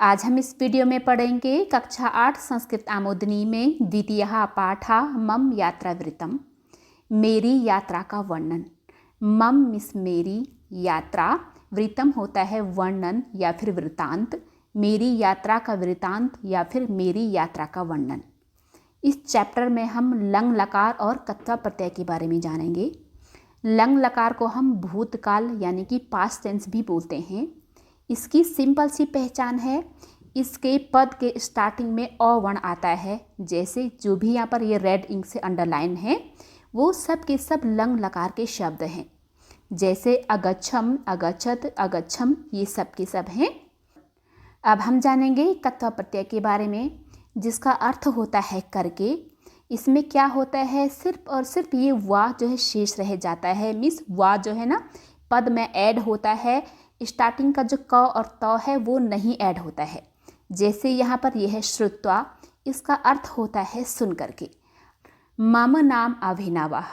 आज हम इस वीडियो में पढ़ेंगे कक्षा 8 संस्कृत आमोदनी में द्वितीयः पाठः मम यात्रावृत्तम। मेरी यात्रा का वर्णन। मम मिस मेरी, यात्रा, वृत्तम होता है वर्णन या फिर वृत्तांत। मेरी यात्रा का वृत्तांत या फिर मेरी यात्रा का वर्णन। इस चैप्टर में हम लंग लकार और कत्वा प्रत्यय के बारे में जानेंगे। लंग लकार को हम भूतकाल यानी कि पास्ट टेंस भी बोलते हैं। इसकी सिंपल सी पहचान है, इसके पद के स्टार्टिंग में अ वर्ण आता है। जैसे जो भी यहाँ पर ये रेड इंक से अंडरलाइन है वो सब के सब लंग लकार के शब्द हैं। जैसे अगच्छम, अगच्छत, अगच्छम, ये सब के सब हैं। अब हम जानेंगे कत्वा प्रत्यय के बारे में, जिसका अर्थ होता है करके। इसमें क्या होता है, सिर्फ और सिर्फ ये वा जो है शेष रह जाता है। मीन्स वा जो है ना पद में ऐड होता है, स्टार्टिंग का जो क और त है वो नहीं ऐड होता है। जैसे यहाँ पर यह है श्रुत्वा, इसका अर्थ होता है सुन करके। मम नाम अभिनवः,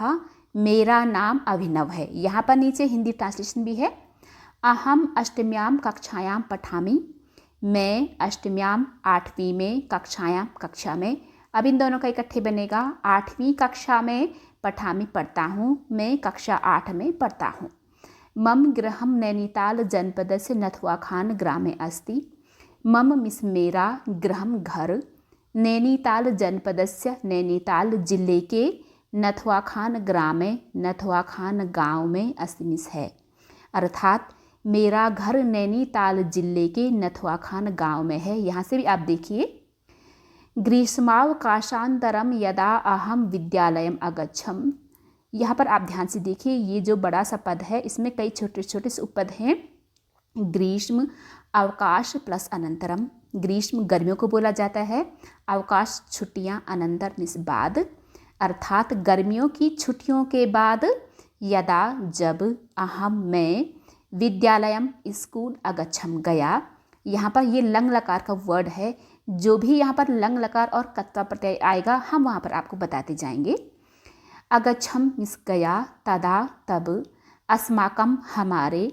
मेरा नाम अभिनव है। यहाँ पर नीचे हिंदी ट्रांसलेशन भी है। अहम अष्टम्याम कक्षायाम पठामि, मैं अष्टम्याम 8वीं में, कक्षायाम कक्षा में। अब इन दोनों का इकट्ठे बनेगा 8वीं कक्षा में, पठामि पढ़ता हूँ, मैं कक्षा 8 में पढ़ता हूँ। मम गृहं नैनीताल जनपदस्य नथुआखान ग्रामे अस्ति। मम मिस मेरा, गृहं घर, नैनीताल जनपदस्य नैनीताल जिले के, नथुआखान ग्रामे नथुआखान गांव में अस्ति मिस है। अर्थात मेरा घर नैनीताल जिले के नथुआखान गांव में है। यहाँ से भी आप देखिए, ग्रीष्मावकाशांतरम यदा अहम विद्यालयम अगच्छम। यहाँ पर आप ध्यान से देखिए, ये जो बड़ा सा पद है इसमें कई छोटे छोटे से उपपद हैं। ग्रीष्म, अवकाश प्लस अनंतरम। ग्रीष्म गर्मियों को बोला जाता है, अवकाश छुट्टियाँ, अनंतर मिस बाद। अर्थात गर्मियों की छुट्टियों के बाद, यदा जब, अहम मैं, विद्यालयम स्कूल, अगच्छम गया। यहाँ पर ये लंग लकार का वर्ड है। जो भी यहाँ पर लंग लकार और कत्वा प्रत्यय आएगा हम वहाँ पर आपको बताते जाएंगे। अगच्छम मिस गया, तदा तब, अस्माकम हमारे,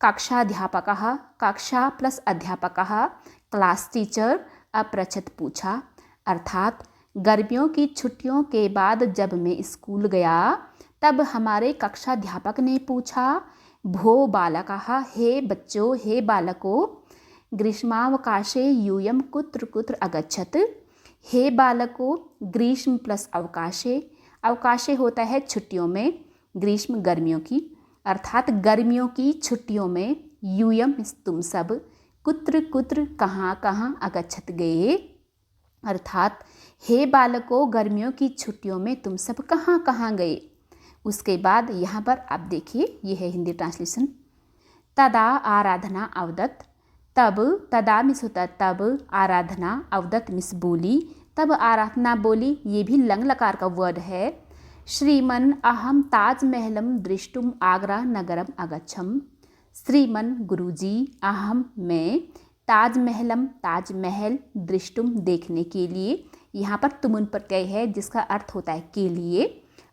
कक्षाध्यापकः, कक्षा प्लस अध्यापकः, क्लास टीचर, अपृच्छत पूछा। अर्थात गर्मियों की छुट्टियों के बाद जब मैं स्कूल गया तब हमारे कक्षाध्यापक ने पूछा, भो बालकः, हे बच्चों, हे बालकों, ग्रीष्मावकाशे यूयम कुत्र कुत्र अगच्छत। हे बालकों, ग्रीष्म प्लस अवकाशे, अवकाशे होता है छुट्टियों में, ग्रीष्म गर्मियों की। अर्थात गर्मियों की छुट्टियों में, यूयम तुम सब, कुत्र कुत्र कहाँ कहाँ, अगच्छत गए। अर्थात हे बालकों, गर्मियों की छुट्टियों में तुम सब कहाँ कहाँ गए। उसके बाद यहाँ पर आप देखिए, ये है हिंदी ट्रांसलेशन। तदा आराधना अवदत, तब, तदा मिस होता है तब, आराधना, अवदत मिस बोली, तब आराधना बोली। ये भी लंग लकार का वर्ड है। श्रीमन अहम ताजमहलम दृष्टुम आगरा नगरम अगच्छम। श्रीमन गुरुजी, अहम मैं, ताजमहलम ताजमहल, दृष्टुम देखने के लिए। यहाँ पर तुमुन प्रत्यय है जिसका अर्थ होता है के लिए,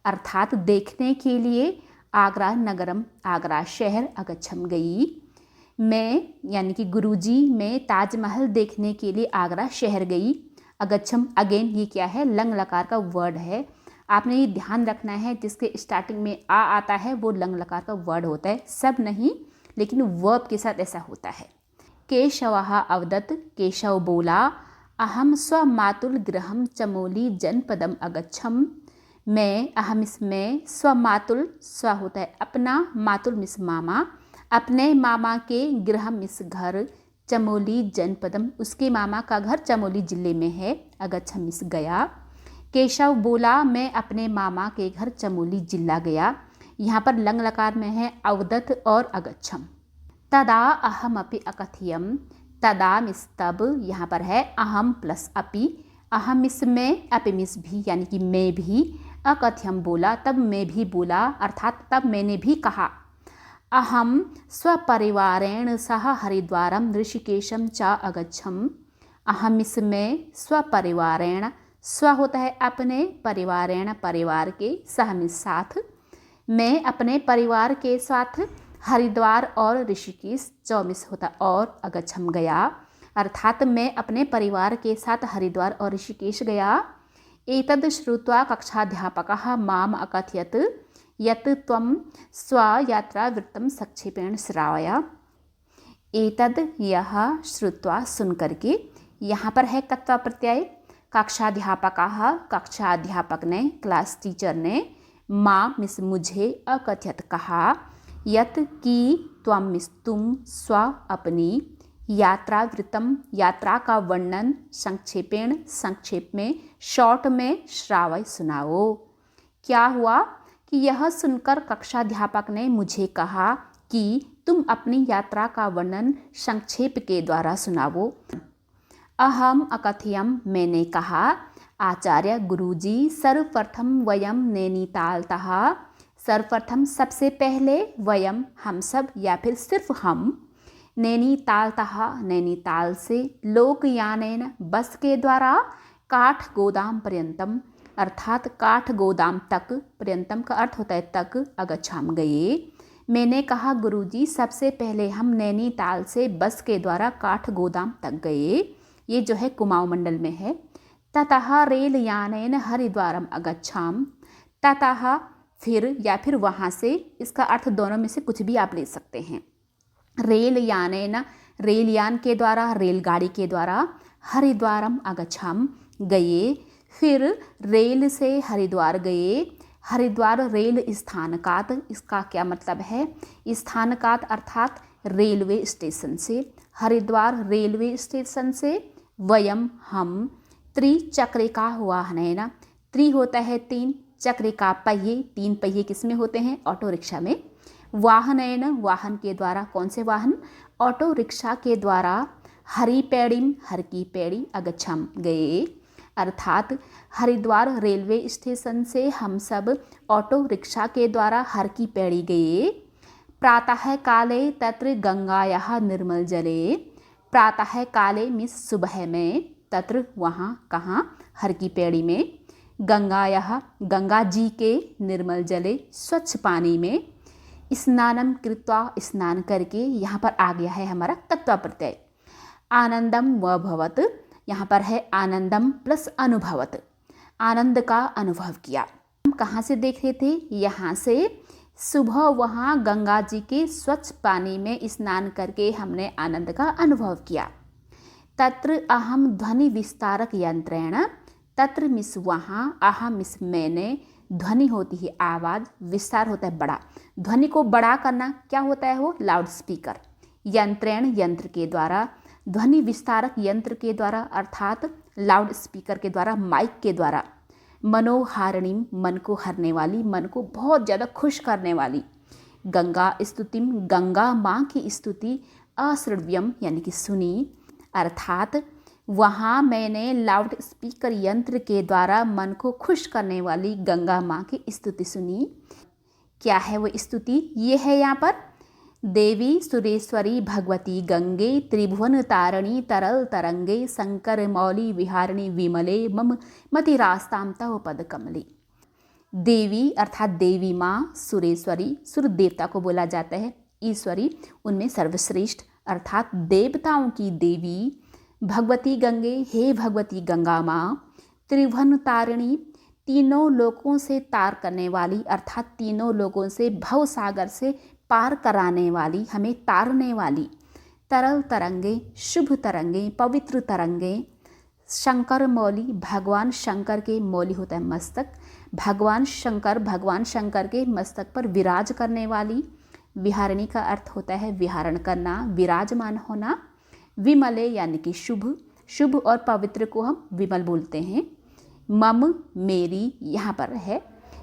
अर्थात देखने के लिए। आगरा नगरम, आगरा शहर, अगच्छम गई। मैं यानी कि गुरुजी, मैं ताजमहल देखने के लिए आगरा शहर गई। अगच्छम अगेन ये क्या है, लंग लकार का वर्ड है। आपने ये ध्यान रखना है, जिसके स्टार्टिंग में आ आता है वो लंग लकार का वर्ड होता है। सब नहीं, लेकिन वर्ब के साथ ऐसा होता है। केशवः अवदत, केशव बोला, अहम स्वमातुल गृहम चमोली जनपदम अगच्छम। मैं, अहम इसमें, स्वमातुल, स्व होता है अपना, मातुल मिस मामा, अपने मामा के, गृह मिस घर, चमोली जनपदम, उसके मामा का घर चमोली जिले में है, अगच्छम मिस गया। केशव बोला, मैं अपने मामा के घर चमोली जिला गया। यहाँ पर लंग लकार में है अवदत और अगच्छम। तदा अहम अपि अकथयम, तदा मिस तब, यहाँ पर है अहम प्लस अपि, अहम मिस में, अपि मिस भी यानी कि मैं भी, अकथयम बोला, तब मैं भी बोला, अर्थात तब मैंने भी कहा। अहम स्वपरिवारेण सह हरिद्वारम ऋषिकेशम च अगच्छम। अहम इसमें, स्वपरिवारेण, स्व होता है अपने, परिवारेण परिवार के, सह में साथ, मैं अपने परिवार के साथ हरिद्वार और ऋषिकेश, चौमिस होता और, अगच्छम गया। अर्थात मैं अपने परिवार के साथ हरिद्वार और ऋषिकेश गया। एतद् श्रुत्वा कक्षाध्यापकः माम् अकथयत् यत् त्वं स्वयात्रावृत्तं संक्षेपेण श्रावय। एतद् यह श्रुत्वा सुन करके, यहाँ पर है कत्वा प्रत्यय। कक्षाध्यापकः कक्षाध्यापक ने, क्लास टीचर ने, माँ मिस मुझे, अकथयत कहा, यत की, त्वम मिस तुम, स्व अपनी, यात्रावृत्तम यात्रा का वर्णन, संक्षेपेण संक्षेप में, शॉर्ट में, श्रावय सुनाओ। क्या हुआ कि यह सुनकर कक्षाध्यापक ने मुझे कहा कि तुम अपनी यात्रा का वर्णन संक्षेप के द्वारा सुनाओ। अहम अकथयम मैंने कहा, आचार्य गुरुजी सर्वप्रथम वयम नैनीतालतः, सर्वप्रथम सबसे पहले, वयम हम सब या फिर सिर्फ हम, नैनीतालतः नैनीताल से, लोकयानेन बस के द्वारा, काठगोदाम पर्यंतम अर्थात काठगोदाम तक, पर्यंतम का अर्थ होता है तक, अगच्छाम गए। मैंने कहा गुरुजी सबसे पहले हम नैनीताल से बस के द्वारा काठगोदाम तक गए। ये जो है कुमाऊं मंडल में है। ततः रेलयानेन हरिद्वारम अगच्छाम, ततः फिर या फिर वहाँ से, इसका अर्थ दोनों में से कुछ भी आप ले सकते हैं। रेलयानेन रेलयान के द्वारा, रेलगाड़ी के द्वारा, हरिद्वारम अगच्छाम गए, फिर रेल से हरिद्वार गए। हरिद्वार रेल स्थानकात, इसका क्या मतलब है? स्थानकात अर्थात रेलवे स्टेशन से, हरिद्वार रेलवे स्टेशन से, वयम हम, त्रिचक्रिका वाहनेन, त्रि होता है तीन, चक्रिका पहिए, तीन पहिए किस में होते हैं? ऑटो रिक्शा में। वाहनेन वाहन के द्वारा, कौन से वाहन? ऑटो रिक्शा के द्वारा, हरिपैड़ीम हर की पैड़ी, अगच्छम गए। अर्थात हरिद्वार रेलवे स्टेशन से हम सब ऑटो रिक्शा के द्वारा हर की पैड़ी गए। प्रातः काले तत्र गंगायाः निर्मल जले, प्रातः काले मीन्स सुबह में, तत्र वहाँ, कहाँ? हर की पैड़ी में, गंगायाः गंगा जी के, निर्मल जले स्वच्छ पानी में, स्नानम कृत्वा स्नान करके, यहाँ पर आ गया है हमारा तत्वा प्रत्यय। आनंदम व भवत, यहाँ पर है आनंदम प्लस अनुभवत, आनंद का अनुभव किया। हम कहाँ से देख रहे थे? यहाँ से सुबह वहाँ गंगा जी के स्वच्छ पानी में स्नान करके हमने आनंद का अनुभव किया। तत्र अहम ध्वनि विस्तारक यंत्रेण, तत्र मिस वहाँ, अहम मिस मैंने, ध्वनि होती है आवाज़, विस्तार होता है बड़ा, ध्वनि को बड़ा करना क्या होता है? वो लाउड स्पीकर। यंत्रेण यंत्र के द्वारा, ध्वनि विस्तारक यंत्र के द्वारा अर्थात लाउड स्पीकर के द्वारा, माइक के द्वारा। मनोहारिणी मन को हरने वाली, मन को बहुत ज़्यादा खुश करने वाली। गंगा स्तुतिम गंगा माँ की स्तुति, अश्रव्यम यानी कि सुनी। अर्थात वहाँ मैंने लाउड स्पीकर यंत्र के द्वारा मन को खुश करने वाली गंगा माँ की स्तुति सुनी। क्या है वो स्तुति? ये है यहाँ पर, देवी सुरेश्वरी भगवती गंगे, त्रिभुवन तारिणी तरल तरंगे, शंकर मौली विहारिणी विमले, मम मतिरास्ताम तव पद कमले। देवी अर्थात देवी माँ, सुरेश्वरी, सूर्य देवता को बोला जाता है, ईश्वरी उनमें सर्वश्रेष्ठ अर्थात देवताओं की देवी, भगवती गंगे हे भगवती गंगा माँ, त्रिभुवन तारिणी तीनों लोकों से तार करने वाली अर्थात तीनों लोगों से भव सागर से पार कराने वाली, हमें तारने वाली। तरल तरंगे शुभ तरंगे, पवित्र तरंगे। शंकर मौली भगवान शंकर के, मौली होता है मस्तक, भगवान शंकर के मस्तक पर विराज करने वाली। विहारिणी का अर्थ होता है विहारण करना, विराजमान होना। विमले यानी कि शुभ, शुभ और पवित्र को हम विमल बोलते हैं। मम मेरी, यहाँ पर है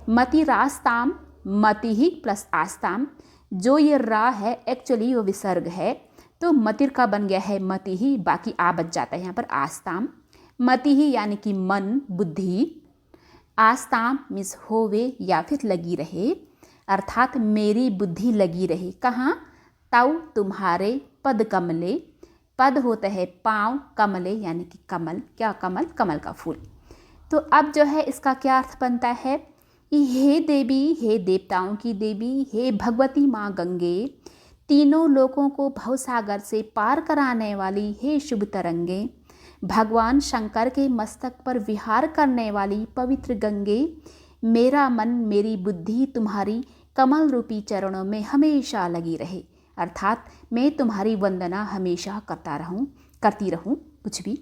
मति रास्ताम, मति ही प्लस आस्ताम, जो ये रा है एक्चुअली वो विसर्ग है, तो मतिर का बन गया है मति ही, बाकी आ बच जाता है यहाँ पर आस्ताम। मति ही यानी कि मन बुद्धि, आस्ताम मीन्स होवे या फिर लगी रहे, अर्थात मेरी बुद्धि लगी रहे। कहाँ? तव तुम्हारे, पद कमले, पद होता है पाँव, कमले यानी कि कमल, क्या कमल? कमल का फूल। तो अब जो है इसका क्या अर्थ बनता है? हे देवी, हे देवताओं की देवी, हे भगवती माँ गंगे, तीनों लोकों को भवसागर से पार कराने वाली हे शुभ तरंगे, भगवान शंकर के मस्तक पर विहार करने वाली पवित्र गंगे, मेरा मन मेरी बुद्धि तुम्हारी कमल रूपी चरणों में हमेशा लगी रहे। अर्थात मैं तुम्हारी वंदना हमेशा करती रहूं कुछ भी।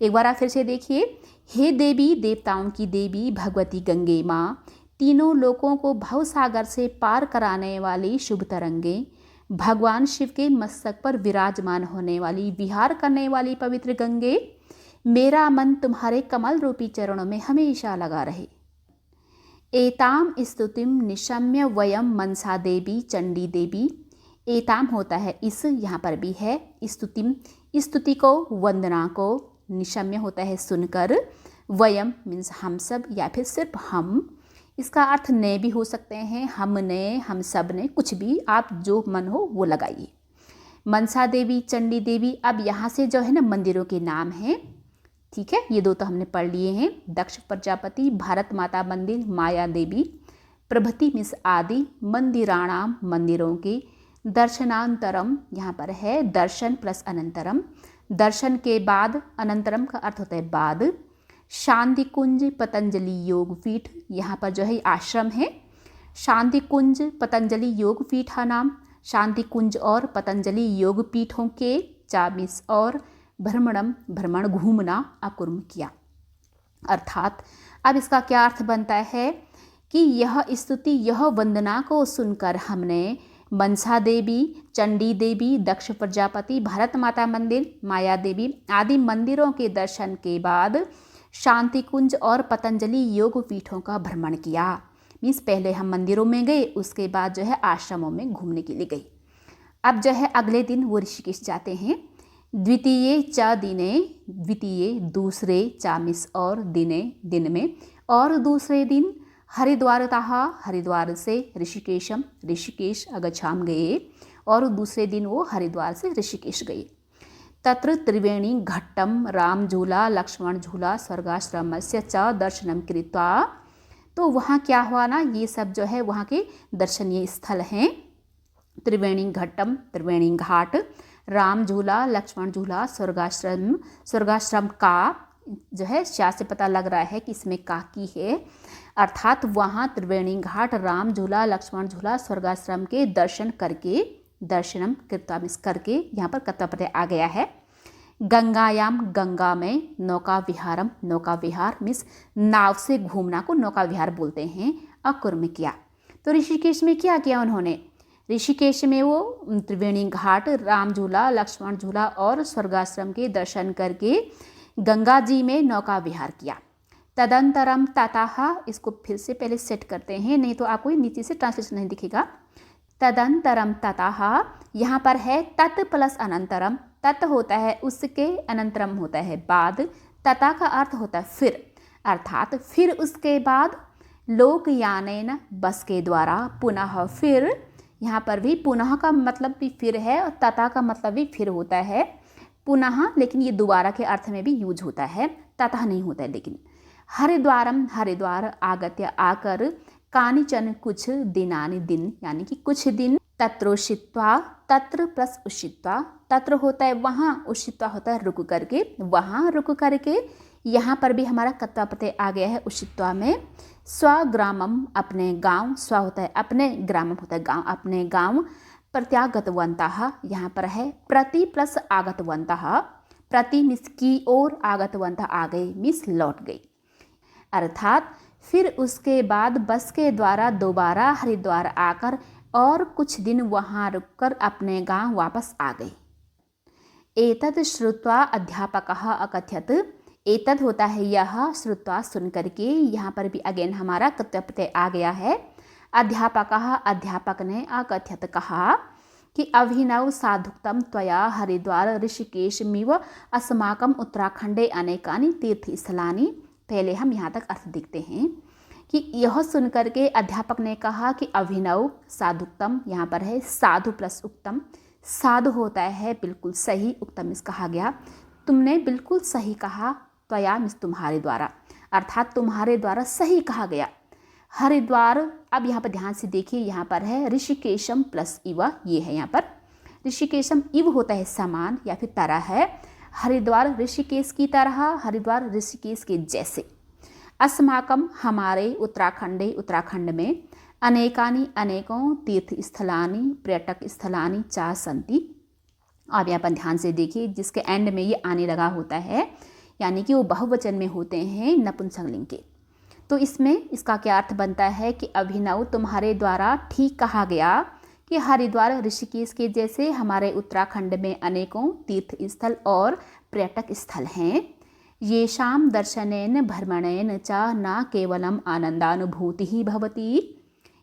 एक बार आप फिर से देखिए। हे देवी देवताओं की देवी भगवती गंगे माँ, तीनों लोकों को भवसागर से पार कराने वाली शुभ तरंगे, भगवान शिव के मस्तक पर विराजमान होने वाली विहार करने वाली पवित्र गंगे, मेरा मन तुम्हारे कमल रूपी चरणों में हमेशा लगा रहे। एताम स्तुतिम निशम्य वयम मनसा देवी चंडी देवी। एताम होता है इस, यहाँ पर भी है स्तुतिम, स्तुति को वंदना को, निशम्य होता है सुनकर, वयम मीन्स हम सब या फिर सिर्फ हम। इसका अर्थ ने भी हो सकते हैं, हमने, हम सब ने, कुछ भी आप जो मन हो वो लगाइए। मनसा देवी चंडी देवी, अब यहाँ से जो है ना मंदिरों के नाम हैं, ठीक है, ये दो तो हमने पढ़ लिए हैं। दक्ष प्रजापति, भारत माता मंदिर, माया देवी, प्रभृति मीन्स आदि, मंदिराणाम मंदिरों के, दर्शनांतरम यहाँ पर है दर्शन प्लस अनंतरम, दर्शन के बाद, अनंतरम का अर्थ होता है बाद। शांति कुंज पतंजलि योग पीठ, यहाँ पर जो है आश्रम है। शांति कुंज पतंजलि योग पीठ का नाम, शांति कुंज और पतंजलि योग पीठों के, चाबीस और भ्रमणम भ्रमण घूमना अकुर्म किया। अर्थात अब इसका क्या अर्थ बनता है कि यह स्तुति, यह वंदना को सुनकर हमने मनसा देवी, चंडी देवी, दक्ष प्रजापति, भारत माता मंदिर, माया देवी आदि मंदिरों के दर्शन के बाद शांति कुंज और पतंजलि योग पीठों का भ्रमण किया। मीन्स पहले हम मंदिरों में गए, उसके बाद जो है आश्रमों में घूमने के लिए गए। अब जो है अगले दिन वो ऋषिकेश जाते हैं। द्वितीय च दिने, द्वितीय दूसरे, चामिस और दिने दिन में, और दूसरे दिन हरिद्वारतः हरिद्वार से ऋषिकेशम ऋषिकेश अगच्छाम गए, और दूसरे दिन वो हरिद्वार से ऋषिकेश गए। तत्र त्रिवेणी घट्टम राम झूला लक्ष्मण झूला स्वर्गाश्रमस्य च दर्शनम कृत्वा। तो वहाँ क्या हुआ ना, ये सब जो है वहाँ के दर्शनीय स्थल हैं। त्रिवेणी घट्टम त्रिवेणी घाट, राम झूला लक्ष्मण झूला, स्वर्गाश्रम, स्वर्गाश्रम का जो है शाह से पता लग रहा है कि इसमें का की है, अर्थात वहाँ त्रिवेणी घाट, राम झूला लक्ष्मण झूला, स्वर्गाश्रम के दर्शन करके, दर्शनम कृत्वा मिस करके, यहाँ पर कर्ता प्रत्यय आ गया है। गंगायाम गंगा में, नौका विहारम नौका विहार मिस नाव से घूमना को नौका विहार बोलते हैं, अकुर्म किया। तो ऋषिकेश में क्या किया उन्होंने, ऋषिकेश में वो त्रिवेणी घाट, राम झूला लक्ष्मण झूला और स्वर्गाश्रम के दर्शन करके गंगा जी में नौका विहार किया। तदंतरम ततः, इसको फिर से पहले सेट करते हैं, नहीं तो आपको नीचे से ट्रांसलेशन नहीं दिखेगा। तदंतरम ततः, यहाँ पर है तत् प्लस अनंतरम, तत् होता है उसके, अनंतरम होता है बाद, तथा का अर्थ होता है फिर, अर्थात फिर उसके बाद, लोकयानेन बस के द्वारा, पुनः फिर, यहाँ पर भी पुनः का मतलब भी फिर है और तथा का मतलब भी फिर होता है, पुनः, लेकिन ये दोबारा के अर्थ में भी यूज होता है, तथा नहीं होता है। लेकिन हरिद्वारम हरिद्वार आगत्य आकर, कानिचन कुछ दिनानि दिन यानी कि कुछ दिन, तत्रोषित्वा तत्र प्लस उषित्वा, तत्र होता है वहाँ, उषित्वा होता है रुक करके, वहाँ रुक करके, यहाँ पर भी हमारा कर्ता प्रत्यय आ गया है उषित्वा में। स्वग्रामम अपने गांव, स्व होता है अपने, ग्रामम होता है गांव, अपने गांव। प्रत्यागतवन्तः, यहाँ पर है प्रति प्लस आगतवन्तः, प्रति मिस की ओर, आगतवन्तः आ गए मिस लौट गई, अर्थात फिर उसके बाद बस के द्वारा दोबारा हरिद्वार आकर और कुछ दिन वहाँ रुककर अपने गांव वापस आ गए। एतद श्रुत्वा अध्यापकः अकथयत्, एतद होता है यह, श्रुत्वा सुन करके, यहाँ पर भी अगेन हमारा कर्तव्य प्रत्यय आ गया है। अध्यापकः अध्यापक ने, अकथयत् कहा कि अभिनव साधुक्तम त्वया हरिद्वार ऋषिकेशमिव अस्माकम उत्तराखंडे अनेकानि तीर्थस्थलानि। पहले हम यहाँ तक अर्थ देखते हैं कि यह सुनकर के अध्यापक ने कहा कि अभिनव साधुक्तम, यहाँ पर है साधु प्लस उक्तम, साधु होता है बिल्कुल सही, उक्तम इस कहा गया, तुमने बिल्कुल सही कहा, त्वया मिस तुम्हारे द्वारा, अर्थात तुम्हारे द्वारा सही कहा गया। हरिद्वार, अब यहाँ पर ध्यान से देखिए, यहाँ पर है ऋषिकेशम प्लस इव, ये है यहाँ पर ऋषिकेशम इव होता है समान या फिर तरह है। हरिद्वार ऋषिकेश की तरह, हरिद्वार ऋषिकेश के जैसे। अस्माकम हमारे, उत्तराखंडे उत्तराखंड में। अनेकानि अनेकों, तीर्थस्थलानि पर्यटक स्थलानि च सन्ति। आप यहाँ पर ध्यान से देखिए, जिसके एंड में ये आने लगा होता है यानी कि वो बहुवचन में होते हैं नपुंसकलिंग के। तो इसमें इसका क्या अर्थ बनता है कि अभिनव तुम्हारे द्वारा ठीक कहा गया कि हरिद्वार ऋषिकेश के जैसे हमारे उत्तराखंड में अनेकों तीर्थ स्थल और पर्यटक स्थल हैं। येषां दर्शनेन भ्रमणेन च न केवलम आनंदानुभूति ही भवति।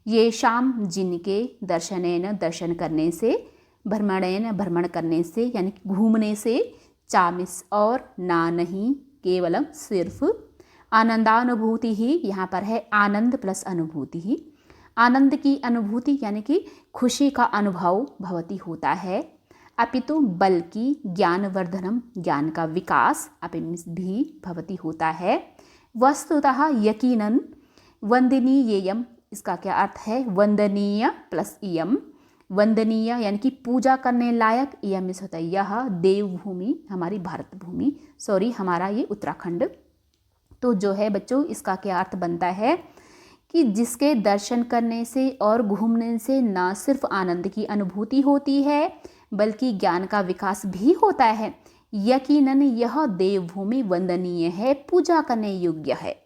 येषां जिनके, दर्शनेन दर्शन करने से, भ्रमणेन भ्रमण करने से यानी घूमने से, चामिस और ना नहीं, केवलम सिर्फ, आनंदानुभूति ही यहाँ पर है आनंद प्लस अनुभूति ही, आनंद की अनुभूति यानी कि खुशी का अनुभव भवती होता है। अपितु बल्कि ज्ञानवर्धनम, ज्ञान का विकास, अपिमिस भी भवती होता है। वस्तुतः यकीनन, वंदनीयेयम, इसका क्या अर्थ है, वंदनीय प्लस इयम, वंदनीय यानी कि पूजा करने लायक, यम मिस होता है यह, देवभूमि हमारी भारत भूमि, सॉरी हमारा ये उत्तराखंड। तो जो है बच्चों इसका क्या अर्थ बनता है कि जिसके दर्शन करने से और घूमने से न सिर्फ आनंद की अनुभूति होती है बल्कि ज्ञान का विकास भी होता है। यकीनन यह देवभूमि वंदनीय है, पूजा करने योग्य है।